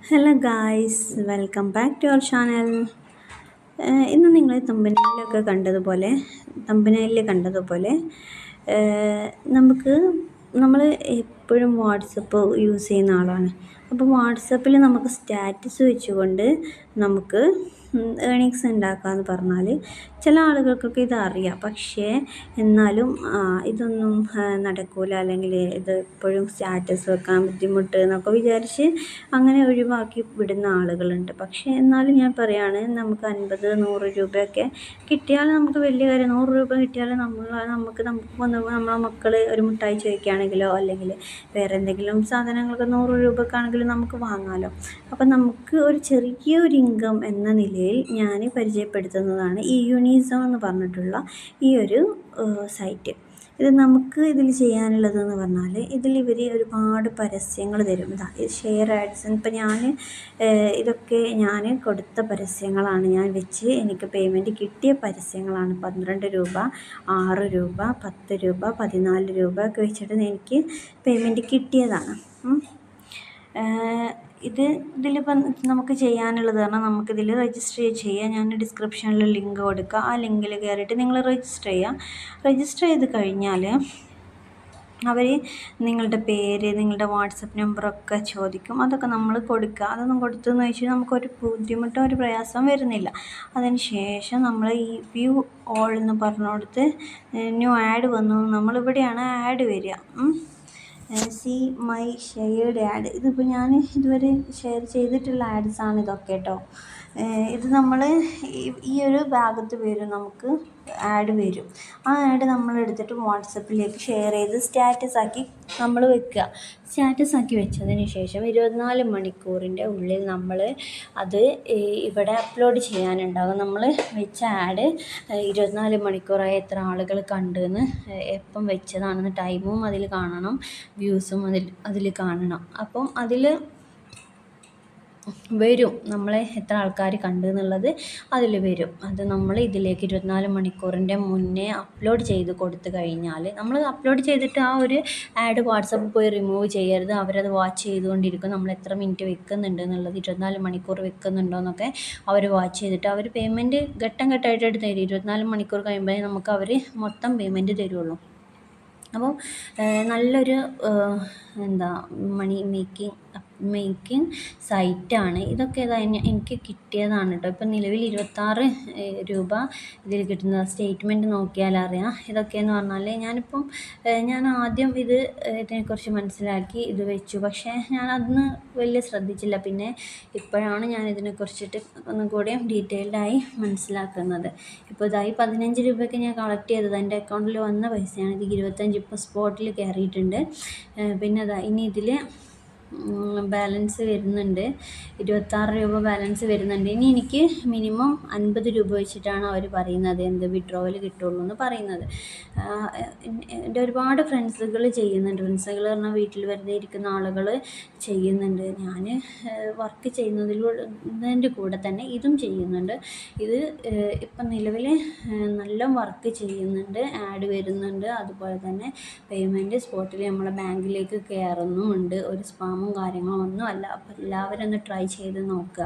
Hello guys, welcome back to our channel. ഇന്ന് നിങ്ങൾ തമ്പനയിലിൽ കണ്ടതുപോലെ നമ്മൾ എപ്പോഴും വാട്സപ്പ് യൂസ് ചെയ്യുന്ന ആളാണ്. അപ്പോൾ വാട്സപ്പിൽ നമുക്ക് സ്റ്റാറ്റസ് വെച്ചുകൊണ്ട് നമുക്ക് ഏണിങ്സ് ഉണ്ടാക്കാമെന്ന് പറഞ്ഞാൽ ചില ആളുകൾക്കൊക്കെ ഇതറിയാം. പക്ഷേ എന്നാലും ഇതൊന്നും നടക്കില്ല, അല്ലെങ്കിൽ ഇത് എപ്പോഴും സ്റ്റാറ്റസ് വെക്കാൻ ബുദ്ധിമുട്ട് എന്നൊക്കെ വിചാരിച്ച് അങ്ങനെ ഒഴിവാക്കി വിടുന്ന ആളുകളുണ്ട്. പക്ഷേ എന്നാലും ഞാൻ പറയുകയാണ്, നമുക്ക് 50-100 രൂപയൊക്കെ കിട്ടിയാൽ നമുക്ക് വലിയ കാര്യം. 100 രൂപ കിട്ടിയാൽ നമുക്ക് നമ്മളെ മക്കൾ ഒരു മിഠായി ചോദിക്കുകയാണെങ്കിലോ അല്ലെങ്കിൽ വേറെ എന്തെങ്കിലും സാധനങ്ങൾക്ക് 100 രൂപക്കാണെങ്കിലും നമുക്ക് വാങ്ങാമല്ലോ. അപ്പം നമുക്ക് ഒരു ചെറിയൊരു ഇൻകം എന്ന നിലയിൽ ഞാൻ പരിചയപ്പെടുത്തുന്നതാണ് ഈ യൂണിസോൺ എന്ന് പറഞ്ഞിട്ടുള്ള ഈ ഒരു സൈറ്റ്. ഇത് നമുക്ക് ഇതിൽ ചെയ്യാനുള്ളതെന്ന് പറഞ്ഞാൽ ഇവർ ഒരുപാട് പരസ്യങ്ങൾ തരും. Share ads. ഇപ്പം ഇതൊക്കെ ഞാൻ കൊടുത്ത പരസ്യങ്ങളാണ്, ഞാൻ വെച്ച് എനിക്ക് പേയ്മെൻറ്റ് കിട്ടിയ പരസ്യങ്ങളാണ്. 12 രൂപ, 6 രൂപ, 10 രൂപ, 14 രൂപ ഒക്കെ വെച്ചിട്ട് എനിക്ക് പേയ്മെൻറ്റ് കിട്ടിയതാണ്. ഇതിലിപ്പം നമുക്ക് ചെയ്യാനുള്ളത് പറഞ്ഞാൽ നമുക്കിതിൽ രജിസ്റ്റർ ചെയ്യാം. ഞാൻ ഡിസ്ക്രിപ്ഷനിൽ ലിങ്ക് കൊടുക്കുക. ആ ലിങ്കിൽ കയറിയിട്ട് നിങ്ങൾ രജിസ്റ്റർ ചെയ്യുക. രജിസ്റ്റർ ചെയ്ത് കഴിഞ്ഞാൽ അവർ നിങ്ങളുടെ പേര്, നിങ്ങളുടെ വാട്സപ്പ് നമ്പറൊക്കെ ചോദിക്കും. അതൊക്കെ നമ്മൾ കൊടുക്കുക. അതൊന്നും കൊടുത്തെന്ന് വെച്ചാൽ നമുക്കൊരു ബുദ്ധിമുട്ടോ ഒരു പ്രയാസം വരുന്നില്ല. അതിന് ശേഷം നമ്മൾ ഈ വ്യൂ ഓൾ എന്ന് പറഞ്ഞുകൊടുത്ത് ന്യൂ ആഡ് വന്നു. നമ്മളിവിടെയാണ് ആഡ് വരിക. C my shared add. ഇതിപ്പോൾ ഞാൻ ഇതുവരെ ഷെയർ ചെയ്തിട്ടുള്ള ആഡ്സാണ് ഇതൊക്കെ കേട്ടോ. ഇത് നമ്മൾ ഈ ഒരു ഭാഗത്ത് വരും, നമുക്ക് ആഡ് വരും. ആ ആഡ് നമ്മൾ എടുത്തിട്ട് വാട്സപ്പിലേക്ക് ഷെയർ ചെയ്ത് സ്റ്റാറ്റസ് ആക്കി നമ്മൾ വെക്കുക. സ്റ്റാറ്റസ് ആക്കി വെച്ചതിന് ശേഷം 24 മണിക്കൂറിൻ്റെ ഉള്ളിൽ നമ്മൾ അത് ഇവിടെ അപ്ലോഡ് ചെയ്യാനുണ്ടാകും. നമ്മൾ വെച്ച ആഡ് 24 മണിക്കൂറായി എത്ര ആളുകൾ കണ്ടെന്ന്, എപ്പം വെച്ചതാണെന്ന് ടൈമും അതിൽ കാണണം, വ്യൂസും അതിൽ കാണണം. അപ്പം അതിൽ വരും നമ്മളെ എത്ര ആൾക്കാർ കണ്ടു എന്നുള്ളത് അതിൽ വരും. അത് നമ്മൾ ഇതിലേക്ക് 24 മണിക്കൂറിൻ്റെ മുന്നേ അപ്ലോഡ് ചെയ്ത് കൊടുത്തു കഴിഞ്ഞാൽ, നമ്മൾ അപ്ലോഡ് ചെയ്തിട്ട് ആ ഒരു ആഡ് വാട്സപ്പ് പോയി റിമൂവ് ചെയ്യരുത്. അവരത് വാച്ച് ചെയ്തുകൊണ്ടിരിക്കും. നമ്മൾ എത്ര മിനിറ്റ് വെക്കുന്നുണ്ട് എന്നുള്ളത്, 24 മണിക്കൂർ വെക്കുന്നുണ്ടോ എന്നൊക്കെ അവർ വാച്ച് ചെയ്തിട്ട് അവർ പേയ്മെൻറ്റ് ഘട്ടം ഘട്ടമായിട്ട് തരും. 24 മണിക്കൂർ കഴിയുമ്പോഴേ നമുക്ക് അവർ മൊത്തം പേയ്മെൻറ്റ് തരുള്ളൂ. അപ്പോൾ നല്ലൊരു മണി മേക്കിംഗ് സൈറ്റാണ് ഇതൊക്കെ. എനിക്ക് കിട്ടിയതാണ് കേട്ടോ. ഇപ്പം നിലവിൽ 26 രൂപ ഇതിൽ കിട്ടുന്നത്. സ്റ്റേറ്റ്മെൻറ്റ് നോക്കിയാൽ അറിയാം. ഇതൊക്കെയെന്ന് പറഞ്ഞാൽ ഞാൻ ആദ്യം ഇതിനെക്കുറിച്ച് മനസ്സിലാക്കി ഇത് വെച്ചു. പക്ഷേ ഞാൻ അന്ന് വലിയ ശ്രദ്ധിച്ചില്ല. പിന്നെ ഇപ്പോഴാണ് ഞാൻ ഇതിനെക്കുറിച്ചിട്ട് ഒന്നും കൂടി ഡീറ്റെയിൽഡായി മനസ്സിലാക്കുന്നത്. ഇപ്പോൾ ഇതായി 15 രൂപയ്ക്ക് ഞാൻ കളക്ട് ചെയ്തത് എൻ്റെ അക്കൗണ്ടിൽ വന്ന പൈസയാണ്. ഇത് 25 ഇപ്പോൾ സ്പോട്ടിൽ കയറിയിട്ടുണ്ട്. പിന്നെ ഇനി ഇതിൽ ബാലൻസ് വരുന്നുണ്ട്, 26 രൂപ ബാലൻസ് വരുന്നുണ്ട്. ഇനി എനിക്ക് മിനിമം 50 രൂപ വെച്ചിട്ടാണ് അവർ പറയുന്നത് വിഡ്രോവൽ കിട്ടുള്ളൂ എന്ന് പറയുന്നത്. എൻ്റെ ഒരുപാട് ഫ്രണ്ട്സുകൾ ചെയ്യുന്നുണ്ട്. ഫ്രണ്ട്സുകൾ പറഞ്ഞാൽ വീട്ടിൽ വെറുതെ ഇരിക്കുന്ന ആളുകൾ ചെയ്യുന്നുണ്ട്. ഞാൻ വർക്ക് ചെയ്യുന്നതിൻ്റെ കൂടെ തന്നെ ഇതും ചെയ്യുന്നുണ്ട്. ഇത് ഇപ്പം നിലവിൽ നല്ല വർക്ക് ചെയ്യുന്നുണ്ട്, ആഡ് വരുന്നുണ്ട്. അതുപോലെ തന്നെ പേയ്മെൻറ്റ് സ്പോട്ടിൽ നമ്മളെ ബാങ്കിലേക്ക് കയറുന്നുമുണ്ട്. ഒരു സ്പാമും കാര്യങ്ങളും ഒന്നും അല്ല. അപ്പോൾ എല്ലാവരും ഒന്ന് ട്രൈ ചെയ്ത് നോക്കുക.